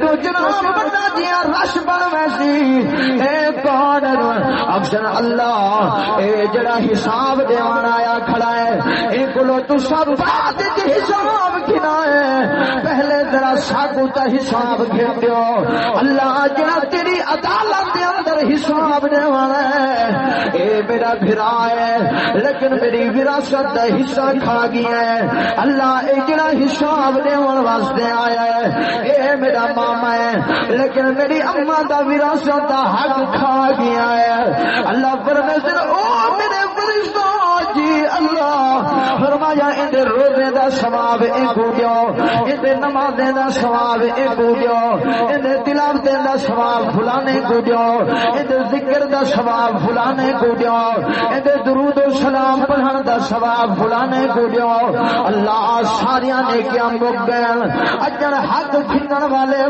تو جناب بندہ دیا رش بن ویسی اے کون اکثر اللہ اے جڑا حساب دیوان آیا کھڑا ہے اے کلو تو سب بات حساب کھنا ہے پہلے ذرا ساگو تا حساب گھن دیو اللہ جڑا تیری عدالت دے اندر حساب دیوان ہے اے میرا بھرا ہے لیکن میری وراثت دا حصہ کھا گیا ہے اللہ اے جڑا حساب دیوان واسطے آیا ہے اے میرا ماما ہے لیکن میری اماں دا وراثت دا حق کھا گیا ہے اللہ فرمائے او میرے فرشتوں جی اللہ فرمایا ان روزے دا ثواب اے کو دیو ان نماز دا ثواب اے کو دیو ان تلاوت دا ثواب فلانے کو دیو ان ذکر دا ثواب فلانے کو دیو ان درود و سلام پڑھن دا ثواب فلانے کو دیو اللہ ساریاں نیکیاں مک گئے اجر حق کھنن والے